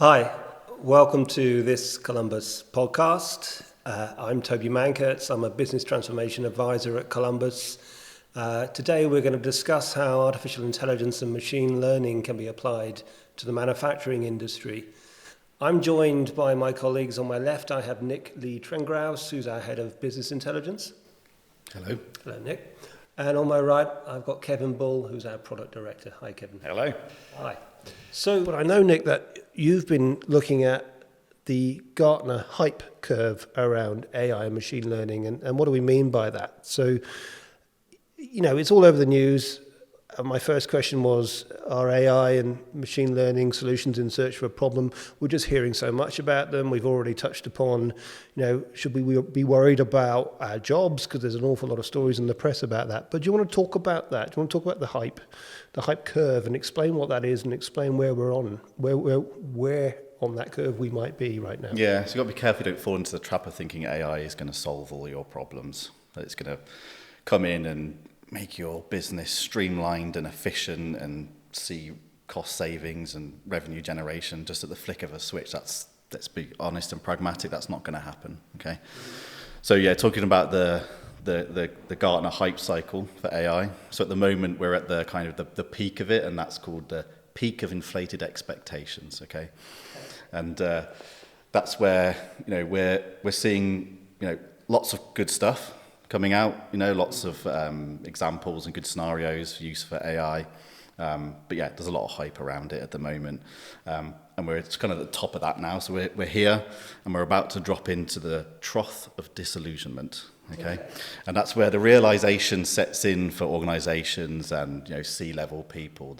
Hi, welcome to this Columbus podcast. I'm Toby Mankertz. I'm a business transformation advisor at Columbus. Today we're going to discuss how artificial intelligence and machine learning can be applied to the manufacturing industry. I'm joined by my colleagues. On my left, I have Nick Lee Trengraus, who's our head of business intelligence. Hello. Hello, Nick. And on my right, I've got Kevin Bull, who's our product director. Hi, Kevin. Hello. Hi. So, but I know, Nick, that you've been looking at the Gartner hype curve around AI and machine learning, and what do we mean by that? So, it's all over the news. My first question was, are AI and machine learning solutions in search for a problem? We're just hearing so much about them. We've already touched upon, should we be worried about our jobs? Because there's an awful lot of stories in the press about that. But do you want to talk about that? Do you want to talk about the hype curve, and explain what that is and explain where we're on, where on that curve we might be right now? Yeah, so you've got to be careful you don't fall into the trap of thinking AI is going to solve all your problems, that it's going to come in and make your business streamlined and efficient and see cost savings and revenue generation just at the flick of a switch. Let's be honest and pragmatic, that's not going to happen, okay? So yeah, talking about the Gartner hype cycle for AI. So at the moment we're at the kind of the peak of it, and that's called the peak of inflated expectations, okay? And that's where, we're seeing, lots of good stuff coming out, lots of examples and good scenarios for use for AI. But yeah, there's a lot of hype around it at the moment. And it's kind of at the top of that now. So we're here and we're about to drop into the trough of disillusionment. Okay. And that's where the realization sets in for organizations and, C-level people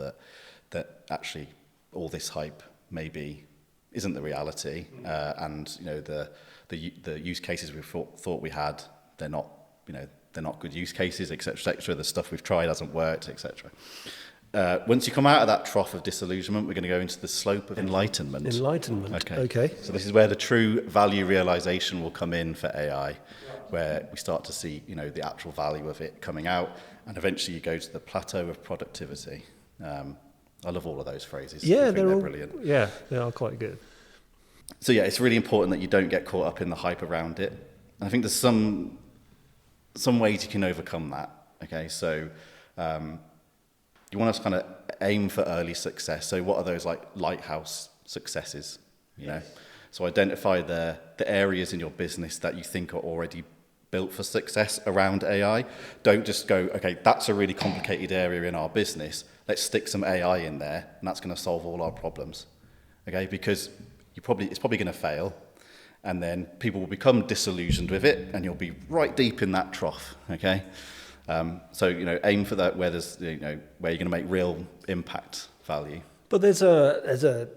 that actually all this hype maybe isn't the reality. And, the use cases we thought we had, they're not good use cases, et cetera. The stuff we've tried hasn't worked, et cetera. Once you come out of that trough of disillusionment, we're going to go into the slope of enlightenment. Enlightenment. Okay. So this is where the true value realization will come in for AI, where we start to see, the actual value of it coming out, and eventually you go to the plateau of productivity. I love all of those phrases. Yeah, they're brilliant. Yeah, they are quite good. So yeah, it's really important that you don't get caught up in the hype around it. And I think there's some ways you can overcome that. Okay, so you want to kind of aim for early success. So what are those like lighthouse successes? So identify the areas in your business that you think are already built for success around AI. Don't just go, okay, that's a really complicated area in our business. Let's stick some AI in there, and that's going to solve all our problems. Okay, because it's probably going to fail. And then people will become disillusioned with it, and you'll be right deep in that trough, okay? So, aim for that where there's, where you're going to make real impact value. But there's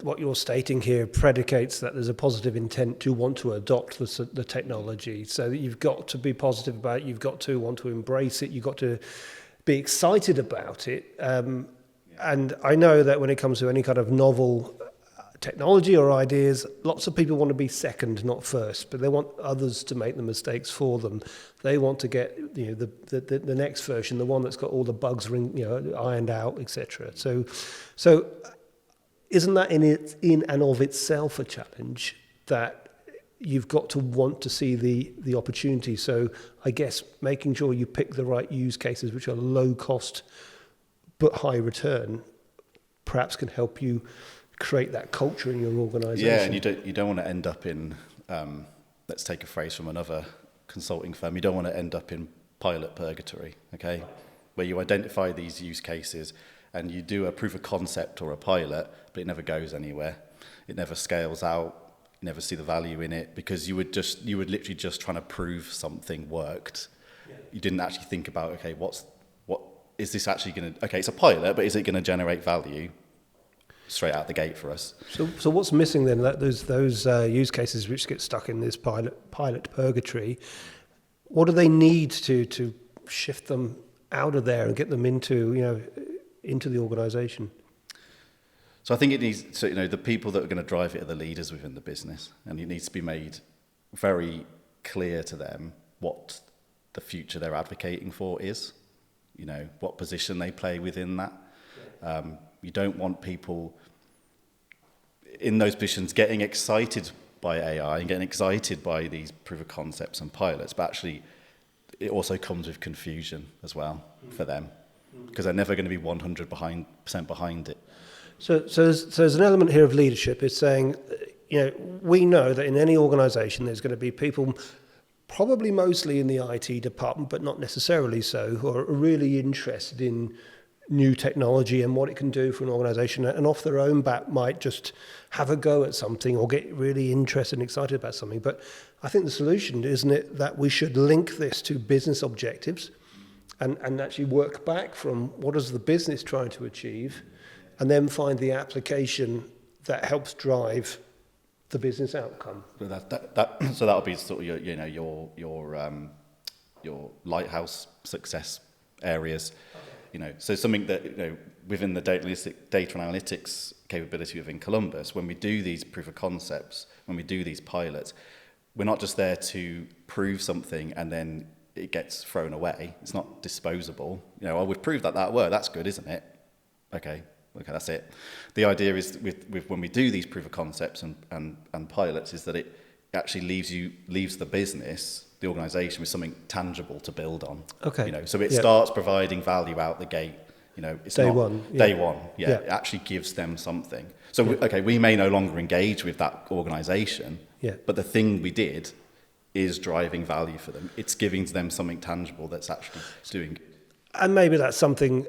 what you're stating here predicates that there's a positive intent to want to adopt the technology. So that you've got to be positive about it, you've got to want to embrace it, you've got to be excited about it. And I know that when it comes to any kind of novel technology or ideas, lots of people want to be second, not first, but they want others to make the mistakes for them. They want to get the next version, the one that's got all the bugs ironed out, etc. So isn't that in and of itself a challenge that you've got to want to see the opportunity? So I guess making sure you pick the right use cases which are low cost but high return perhaps can help you create that culture in your organization. Yeah, and you don't want to end up in, let's take a phrase from another consulting firm, you don't want to end up in pilot purgatory, okay? Where you identify these use cases and you do a proof of concept or a pilot, but it never goes anywhere. It never scales out. You never see the value in it because you would literally just trying to prove something worked. Yeah. You didn't actually think about, okay, what is this actually going to, okay, it's a pilot, but is it going to generate value straight out the gate for us? So what's missing then? Those use cases which get stuck in this pilot purgatory, what do they need to shift them out of there and get them into the organization? So I think it needs, so the people that are going to drive it are the leaders within the business, and it needs to be made very clear to them what the future they're advocating for is, what position they play within that. You don't want people, in those positions getting excited by AI and getting excited by these proof of concepts and pilots, but actually it also comes with confusion as well for them, because they're never going to be 100% behind it. So there's an element here of leadership. It's saying, we know that in any organisation there's going to be people, probably mostly in the IT department, but not necessarily so, who are really interested in new technology and what it can do for an organisation, and off their own bat might just have a go at something or get really interested and excited about something. But I think the solution, isn't it, that we should link this to business objectives and actually work back from what is the business trying to achieve, and then find the application that helps drive the business outcome. So that'll be sort of your lighthouse success areas. So something that within the data analytics capability within Columbus, when we do these proof of concepts, when we do these pilots, we're not just there to prove something and then it gets thrown away. It's not disposable. We've proved that worked. That's good, isn't it? Okay, that's it. The idea is with when we do these proof of concepts and pilots is that it actually leaves the business, the organisation, with something tangible to build on. Okay. So it starts providing value out the gate. It's Day not one. Day one. Yeah. It actually gives them something. So we may no longer engage with that organisation. Yeah. But the thing we did is driving value for them. It's giving them something tangible that's actually doing good. And maybe that's something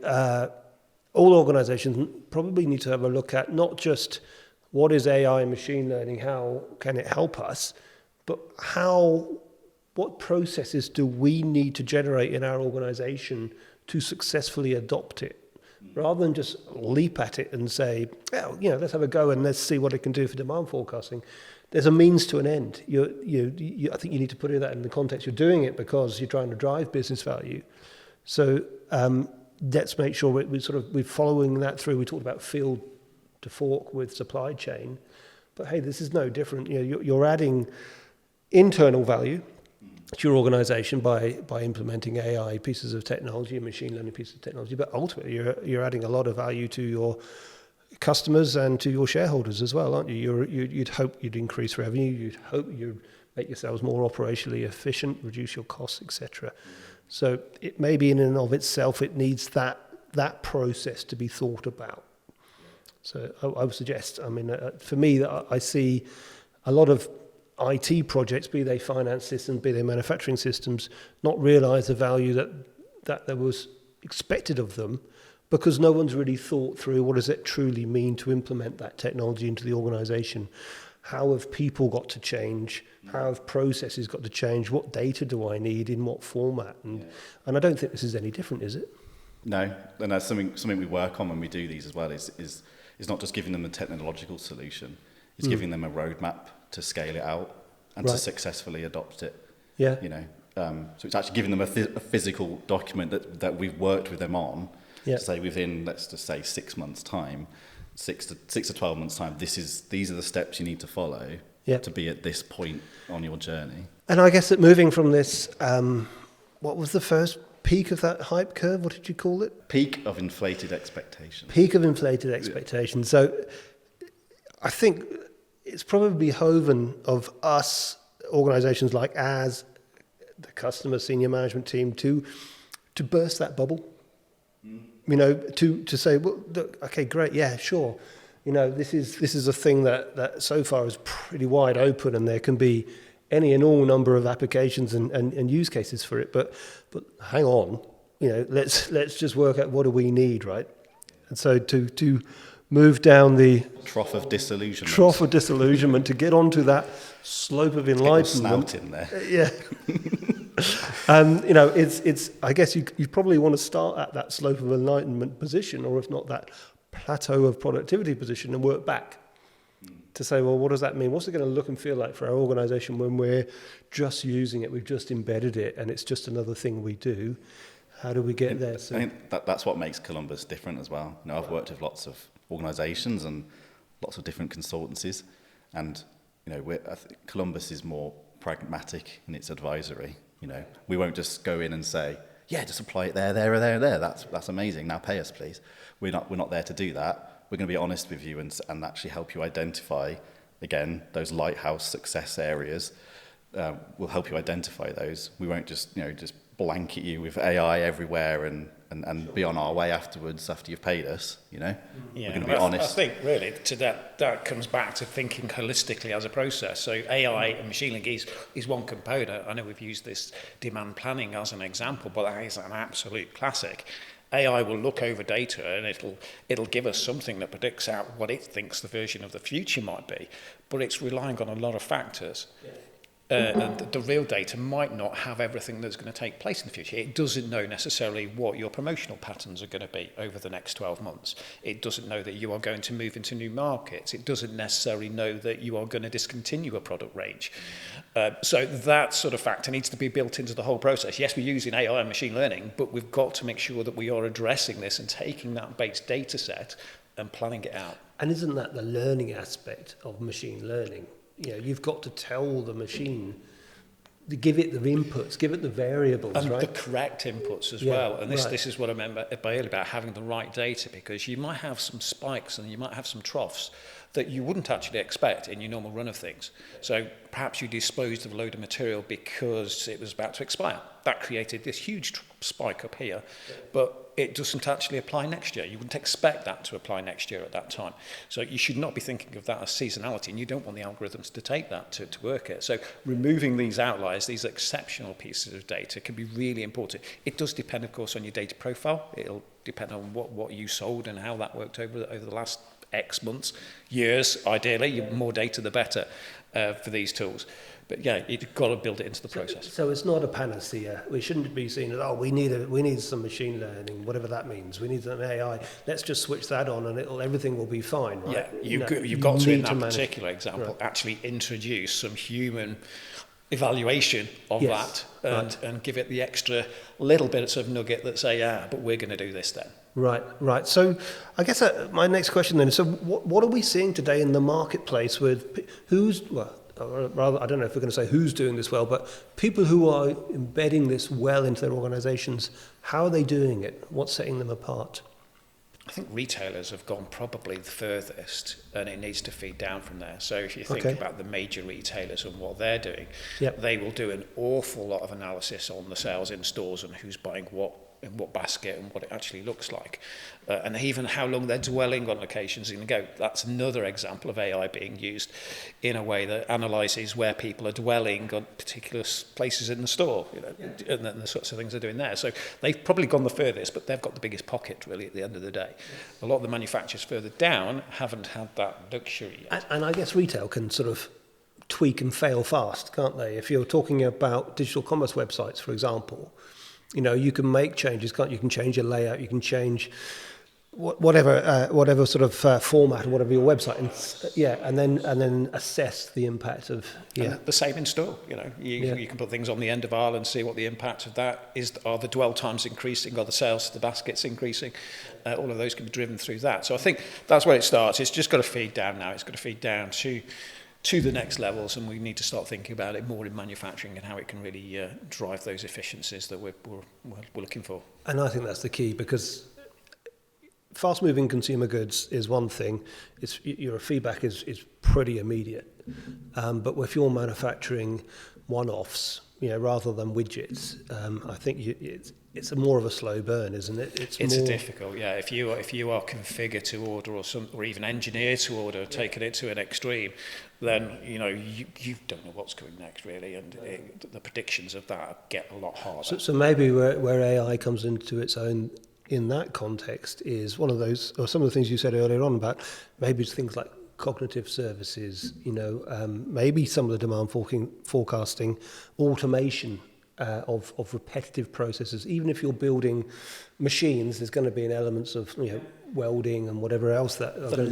all organisations probably need to have a look at, not just what is AI and machine learning, how can it help us, but what processes do we need to generate in our organisation to successfully adopt it, rather than just leap at it and say, let's have a go and let's see what it can do for demand forecasting. There's a means to an end. I think you need to put that in the context. You're doing it because you're trying to drive business value. So let's make sure we're following that through. We talked about field to fork with supply chain, but hey, this is no different. You're adding internal value to your organization by implementing AI pieces of technology and machine learning pieces of technology, but ultimately you're adding a lot of value to your customers and to your shareholders as well, aren't you? You'd hope you'd increase revenue, you'd hope you'd make yourselves more operationally efficient, reduce your costs, etc. So it may be in and of itself, it needs that process to be thought about. So I would suggest, for me, I see a lot of IT projects, be they finance systems, be they manufacturing systems, not realise the value that there was expected of them, because no one's really thought through what does it truly mean to implement that technology into the organisation. How have people got to change? How have processes got to change? What data do I need in what format? And I don't think this is any different, is it? No, and that's something we work on when we do these as well. Is not just giving them a technological solution; it's giving them a roadmap to scale it out and to successfully adopt it. Yeah. So it's actually giving them a physical document that we've worked with them on. Yeah. Say within, let's just say 6 months' time, 6 to 12 months' time. These are the steps you need to follow to be at this point on your journey. And I guess that moving from this, what was the first peak of that hype curve? What did you call it? Peak of inflated expectations. Peak of inflated expectations. Yeah. So I think it's probably behoven of us, organisations like ours, the customer senior management team, to burst that bubble. To say, well, look, okay, great, yeah, sure. This is a thing that so far is pretty wide open, and there can be any and all number of applications and use cases for it. But hang on, let's just work out what do we need, right? And so to move down the trough of disillusionment to get onto that slope of enlightenment. Snout in there. Yeah. It's. I guess you probably want to start at that slope of enlightenment position, or if not that plateau of productivity position, and work back to say, well, what does that mean? What's it going to look and feel like for our organisation when we're just using it, we've just embedded it, and it's just another thing we do? How do we get there? So, I think that's what makes Columbus different as well. I've worked with lots of organisations and lots of different consultancies, and I think Columbus is more pragmatic in its advisory. We won't just go in and say, yeah, just apply it there. That's amazing. Now pay us, please. We're not there to do that. we're going to be honest with you and actually help you identify, again, those lighthouse success areas. We'll help you identify those. We won't just blanket you with AI everywhere and be on our way afterwards after you've paid us, Yeah, we're going to be honest. I think really to that comes back to thinking holistically as a process. So AI and machine learning is one component. I know we've used this demand planning as an example, but that is an absolute classic. AI will look over data and it'll give us something that predicts out what it thinks the version of the future might be, but it's relying on a lot of factors. And the real data might not have everything that's going to take place in the future. It doesn't know necessarily what your promotional patterns are going to be over the next 12 months. It doesn't know that you are going to move into new markets. It doesn't necessarily know that you are going to discontinue a product range. So that sort of factor needs to be built into the whole process. Yes, we're using AI and machine learning, but we've got to make sure that we are addressing this and taking that base data set and planning it out. And isn't that the learning aspect of machine learning? You've got to tell the machine, give it the inputs, give it the variables, and right? the correct inputs as well. And this is what I meant by earlier about having the right data, because you might have some spikes and you might have some troughs that you wouldn't actually expect in your normal run of things. So perhaps you disposed of a load of material because it was about to expire. That created this huge spike up here, but it doesn't actually apply next year. You wouldn't expect that to apply next year at that time. So you should not be thinking of that as seasonality, and you don't want the algorithms to take that to work it. So removing these outliers, these exceptional pieces of data, can be really important. It does depend, of course, on your data profile. It'll depend on what you sold and how that worked over the last X months, years, ideally. More data, the better for these tools. But yeah, you've got to build it into the process. So it's not a panacea. We shouldn't be seen as, we need some machine learning, whatever that means. We need some AI. Let's just switch that on and everything will be fine, right? Yeah, you've got to, in that particular example, actually introduce some human evaluation of that and give it the extra little bits of nugget that say, but we're going to do this then. Right. So I guess my next question then is, so what are we seeing today in the marketplace with rather, I don't know if we're going to say who's doing this well, but people who are embedding this well into their organizations, how are they doing it? What's setting them apart? I think retailers have gone probably the furthest, and it needs to feed down from there. So if you think about the major retailers and what they're doing, they will do an awful lot of analysis on the sales in stores and who's buying what in what basket and what it actually looks like, and even how long they're dwelling on locations in the go. That's another example of AI being used in a way that analyses where people are dwelling on particular places in the store, and then the sorts of things they're doing there. So they've probably gone the furthest, but they've got the biggest pocket really at the end of the day. A lot of the manufacturers further down haven't had that luxury yet. And I guess retail can sort of tweak and fail fast, can't they? If you're talking about digital commerce websites, for example, you can make changes, can't you? You can change your layout, you can change whatever sort of format or whatever your website, and then assess the impact of And the same in store. You can put things on the end of aisle and see what the impact of that is. Are the dwell times increasing? Are the sales to the baskets increasing? All of those can be driven through that. So I think that's where it starts. It's just got to feed down now. It's got to feed down to the next levels, and we need to start thinking about it more in manufacturing and how it can really drive those efficiencies that we're looking for. And I think that's the key, because fast-moving consumer goods is one thing. Your feedback is pretty immediate, but if you're manufacturing one-offs, rather than widgets, I think it's more of a slow burn, isn't it? It's more difficult, yeah. If you are configured to order or even engineered to order, taking it to an extreme, then you don't know what's coming next really, and the predictions of that get a lot harder. So maybe where AI comes into its own in that context is one of those, or some of the things you said earlier on about maybe it's things like cognitive services, maybe some of the demand forecasting, automation of repetitive processes. Even if you're building machines, there's going to be an elements of welding and whatever else that are the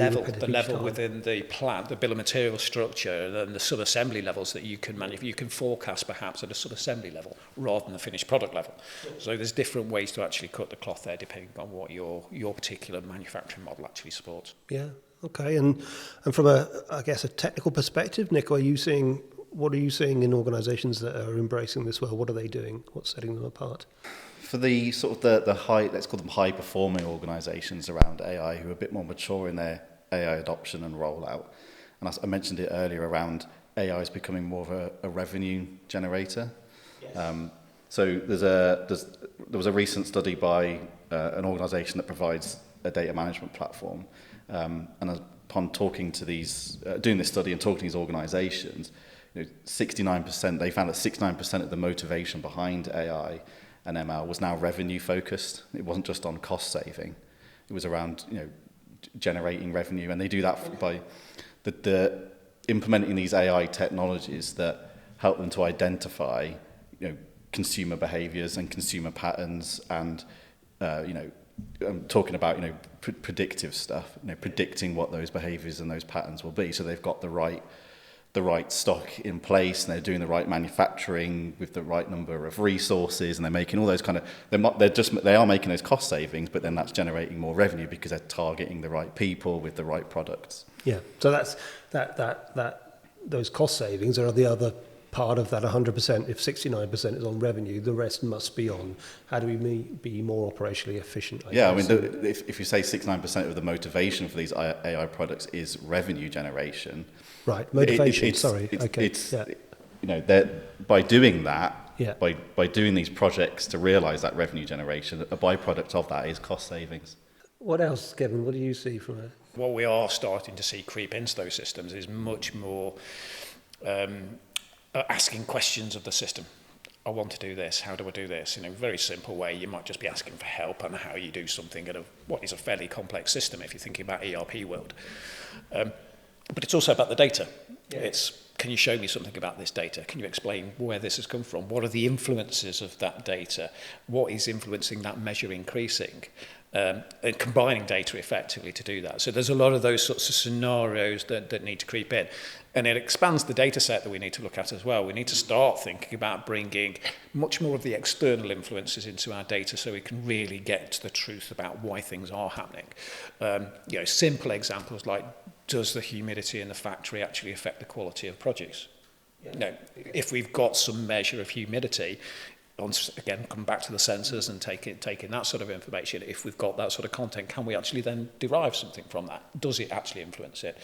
level within the plant, the bill of material structure, and the sub-assembly levels that you can you can forecast perhaps at a sub-assembly level rather than the finished product level. So there's different ways to actually cut the cloth there depending on what your particular manufacturing model actually supports. Yeah. Okay. And from a technical perspective, Nick, are you seeing what are you seeing in organisations that are embracing this well? What are they doing? What's setting them apart? For the sort of the high, let's call them high performing organisations around AI who are a bit more mature in their AI adoption and rollout, and I mentioned it earlier around AI is becoming more of a revenue generator. Yes. So there was a recent study by an organisation that provides a data management platform, and upon talking to these, doing this study and talking to these organisations, 69%, they found that 69% of the motivation behind AI and ML was now revenue focused. It wasn't just on cost saving; it was around generating revenue, and they do that by the implementing these AI technologies that help them to identify consumer behaviours and consumer patterns, and I'm talking about predictive stuff, predicting what those behaviours and those patterns will be. So they've got the right stock in place, and they're doing the right manufacturing with the right number of resources, and they're making all those kind of they are making those cost savings, but then that's generating more revenue because they're targeting the right people with the right products. Yeah, so that's those cost savings are the other part of that 100%. If 69% is on revenue, the rest must be on how do we be more operationally efficient. I mean, if you say 69% of the motivation for these AI products is revenue generation, right? Motivation. By doing that, yeah. by doing these projects to realise that revenue generation, a byproduct of that is cost savings. What else, Kevin? What do you see from it? What we are starting to see creep into those systems is much more asking questions of the system. I want to do this. How do I do this? In a very simple way, you might just be asking for help on how you do something in what is a fairly complex system if you're thinking about ERP world. But it's also about the data. Yeah. It's, can you show me something about this data? Can you explain where this has come from? What are the influences of that data? What is influencing that measure increasing? And combining data effectively to do that. So there's a lot of those sorts of scenarios that need to creep in. And it expands the data set that we need to look at as well. We need to start thinking about bringing much more of the external influences into our data so we can really get to the truth about why things are happening. Simple examples like, does the humidity in the factory actually affect the quality of produce? Yeah. If we've got some measure of humidity, again, come back to the sensors and taking that sort of information. If we've got that sort of content, can we actually then derive something from that? Does it actually influence it?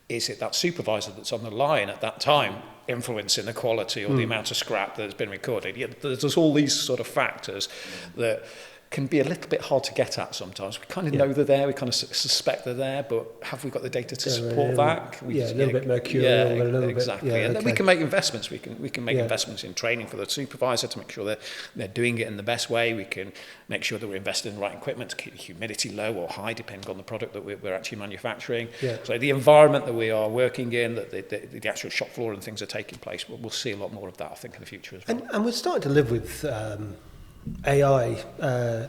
Is it that supervisor that's on the line at that time influencing the quality or the amount of scrap that's been recorded? Yeah, there's all these sort of factors that can be a little bit hard to get at sometimes. We kind of know they're there, we kind of suspect they're there, but have we got the data to support that? A little bit mercurial. Yeah, a little exactly. Bit, and then we can make investments. We can make investments in training for the supervisor to make sure that they're doing it in the best way. We can make sure that we're investing in the right equipment to keep the humidity low or high, depending on the product that we're actually manufacturing. Yeah. So the environment that we are working in, that the actual shop floor and things are taking place, we'll see a lot more of that, I think, in the future as well. And we're starting to live with AI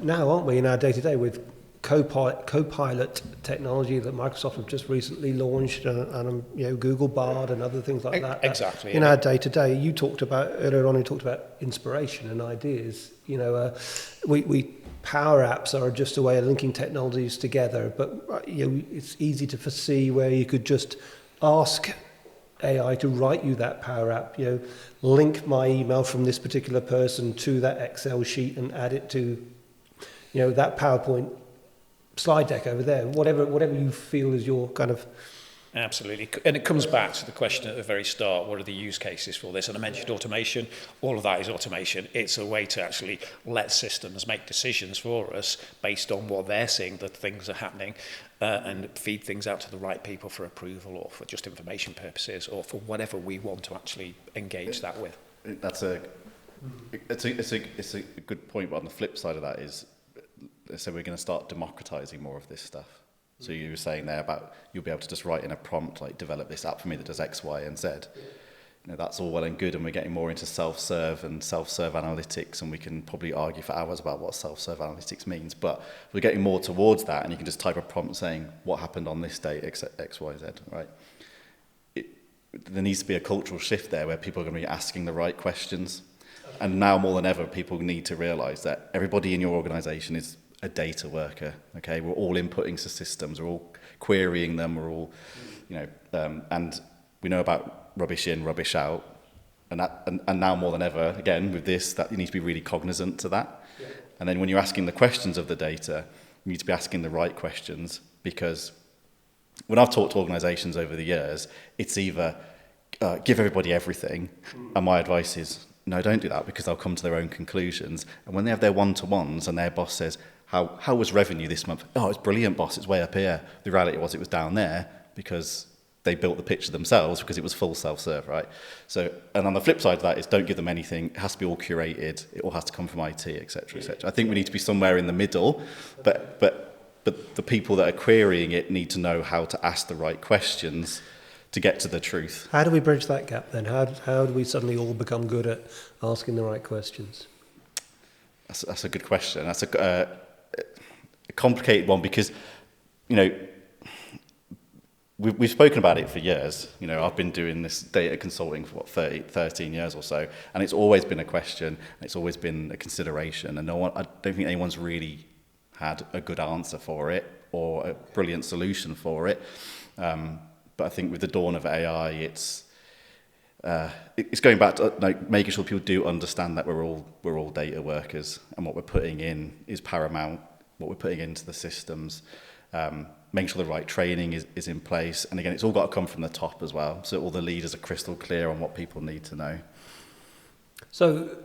now, aren't we, in our day-to-day with Copilot technology that Microsoft have just recently launched, and Google Bard and other things like that. Exactly. In our day-to-day, you talked about earlier on. You talked about inspiration and ideas. We Power Apps are just a way of linking technologies together, but it's easy to foresee where you could just ask AI to write you that Power App, link my email from this particular person to that Excel sheet and add it to, that PowerPoint slide deck over there, whatever you feel is your kind of... Absolutely. And it comes back to the question at the very start, what are the use cases for this? And I mentioned automation. All of that is automation. It's a way to actually let systems make decisions for us based on what they're seeing, that things are happening, and feed things out to the right people for approval or for just information purposes or for whatever we want to actually engage that with. It's a good point, but on the flip side of that is, so we're going to start democratizing more of this stuff. So you were saying there about you'll be able to just write in a prompt, like develop this app for me that does X, Y, and Z. That's all well and good, and we're getting more into self-serve analytics, and we can probably argue for hours about what self-serve analytics means, but we're getting more towards that, and you can just type a prompt saying what happened on this day, X, Y, Z, right? There needs to be a cultural shift there where people are going to be asking the right questions, and now more than ever, people need to realise that everybody in your organisation is a data worker. Okay, we're all inputting to systems, we're all querying them, we're all, and we know about rubbish in, rubbish out. And now more than ever, again, with this, that you need to be really cognizant to that. Yeah. And then when you're asking the questions of the data, you need to be asking the right questions, because when I've talked to organisations over the years, it's either give everybody everything, and my advice is, no, don't do that, because they'll come to their own conclusions. And when they have their one-to-ones and their boss says, how was revenue this month? Oh, it's brilliant, boss, it's way up here. The reality was it was down there, because they built the picture themselves, because it was full self-serve, right? So, and on the flip side of that is, don't give them anything. It has to be all curated. It all has to come from IT, et cetera, et cetera. I think we need to be somewhere in the middle, but the people that are querying it need to know how to ask the right questions to get to the truth. How do we bridge that gap then? How do we suddenly all become good at asking the right questions? That's a good question. That's a complicated one, because, we've spoken about it for years. I've been doing this data consulting for 13 years or so, and it's always been a question, and it's always been a consideration, and I don't think anyone's really had a good answer for it or a brilliant solution for it. But I think with the dawn of AI, it's going back to making sure people do understand that we're all data workers, and what we're putting in is paramount. What we're putting into the systems, making sure the right training is in place, and again, it's all got to come from the top as well. So all the leaders are crystal clear on what people need to know. So,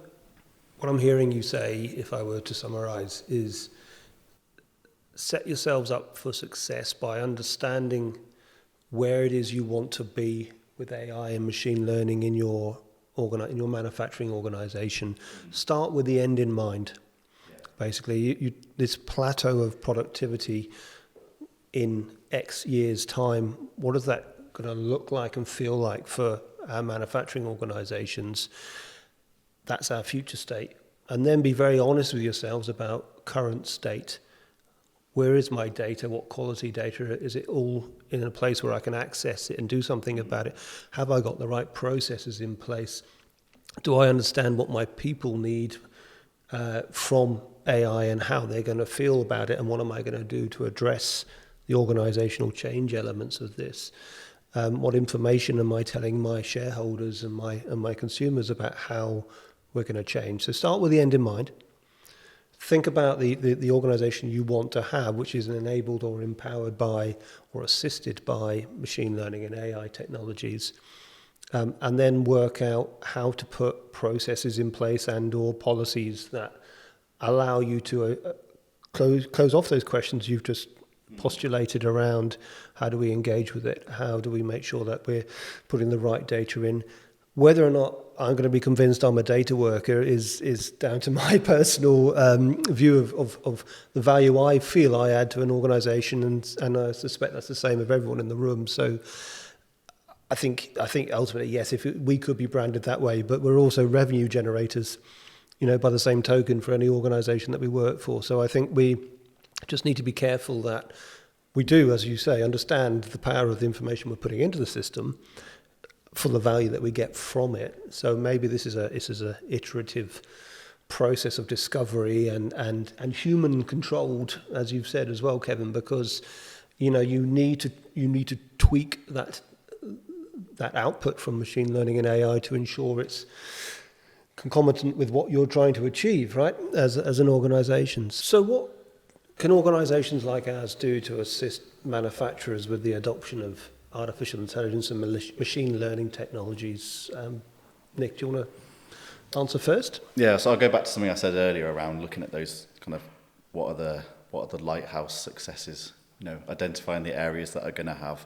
what I'm hearing you say, if I were to summarise, is set yourselves up for success by understanding where it is you want to be with AI and machine learning in your manufacturing organisation. Start with the end in mind. Basically, this plateau of productivity in X years' time, what is that going to look like and feel like for our manufacturing organisations? That's our future state. And then be very honest with yourselves about current state. Where is my data? What quality data? Is it all in a place where I can access it and do something about it? Have I got the right processes in place? Do I understand what my people need from AI and how they're going to feel about it, and what am I going to do to address the organizational change elements of this? What information am I telling my shareholders and my consumers about how we're going to change? So start with the end in mind. Think about the organization you want to have, which is enabled or empowered by or assisted by machine learning and AI technologies. And then work out how to put processes in place and or policies that allow you to close off those questions you've just postulated around how do we engage with it, how do we make sure that we're putting the right data in. Whether or not I'm going to be convinced I'm a data worker is down to my personal view of the value I feel I add to an organisation, and I suspect that's the same of everyone in the room. So I think ultimately, yes, we could be branded that way, but we're also revenue generators, by the same token, for any organisation that we work for. So I think we just need to be careful that we do, as you say, understand the power of the information we're putting into the system for the value that we get from it. So maybe this is a iterative process of discovery and human controlled, as you've said as well, Kevin, because you need to tweak that output from machine learning and AI to ensure it's concomitant with what you're trying to achieve, right, as an organisation. So what can organisations like ours do to assist manufacturers with the adoption of artificial intelligence and machine learning technologies? Nick, do you want to answer first? Yeah, so I'll go back to something I said earlier around looking at those kind of what are the lighthouse successes, identifying the areas that are going to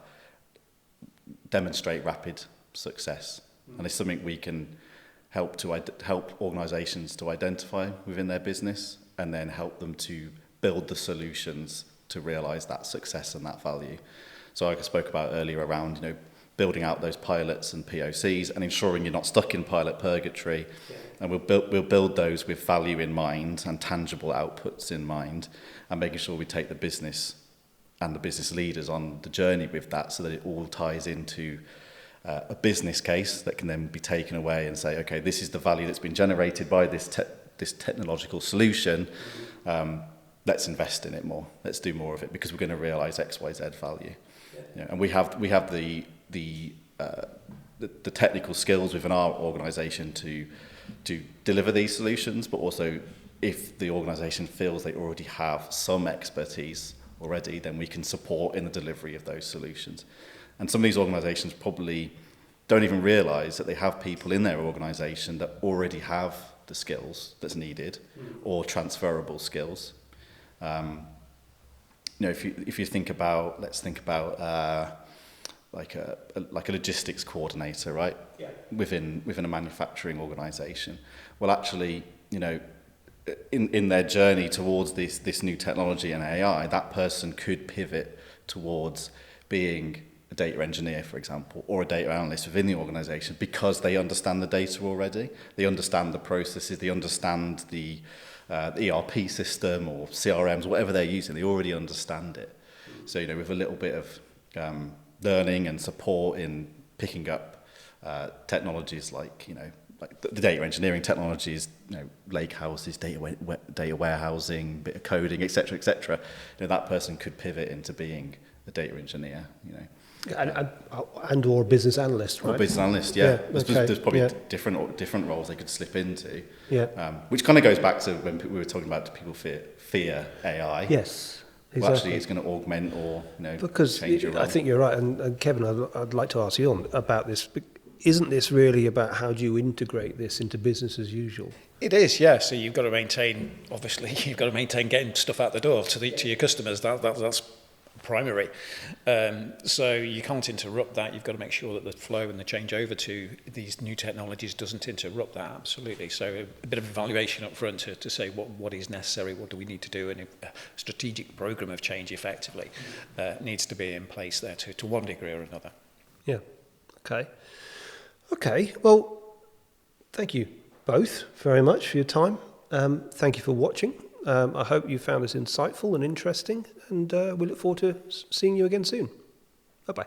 demonstrate rapid success. And it's something we can help organisations to identify within their business, and then help them to build the solutions to realise that success and that value. So like I spoke about earlier around, building out those pilots and POCs and ensuring you're not stuck in pilot purgatory. Yeah. And we'll build those with value in mind and tangible outputs in mind, and making sure we take the business and the business leaders on the journey with that, so that it all ties into a business case that can then be taken away and say, okay, this is the value that's been generated by this technological solution. Let's invest in it more. Let's do more of it, because we're going to realise X, Y, Z value. Yeah. And we have the the technical skills within our organisation to deliver these solutions, but also if the organisation feels they already have some expertise already, then we can support in the delivery of those solutions. And some of these organisations probably don't even realise that they have people in their organisation that already have the skills that's needed or transferable skills. If you think about, let's think about like a logistics coordinator, right? Yeah. Within a manufacturing organisation. Well, actually, in their journey towards this new technology and AI, that person could pivot towards being a data engineer, for example, or a data analyst within the organisation because they understand the data already, they understand the processes, they understand the ERP system or CRMs, whatever they're using, they already understand it. So, with a little bit of learning and support in picking up technologies like the data engineering technologies, lake houses, data warehousing, bit of coding, etc., etc. That person could pivot into being a data engineer. And or a business analyst, right? Or business analyst, yeah. There's probably different roles they could slip into. Yeah. Which kind of goes back to when we were talking about do people fear AI. Yes. Exactly. Well, actually, it's going to augment or change your role. I think you're right, and Kevin, I'd like to ask you on about this. Isn't this really about how do you integrate this into business as usual? It is, yeah. So you've got to maintain getting stuff out the door to your customers. That's primary. So you can't interrupt that. You've got to make sure that the flow and the change over to these new technologies doesn't interrupt that, absolutely. So a bit of evaluation up front to say what is necessary, what do we need to do, and a strategic program of change effectively needs to be in place there to one degree or another. Yeah, Okay, well, thank you both very much for your time. Thank you for watching. I hope you found this insightful and interesting, and we look forward to seeing you again soon. Bye-bye.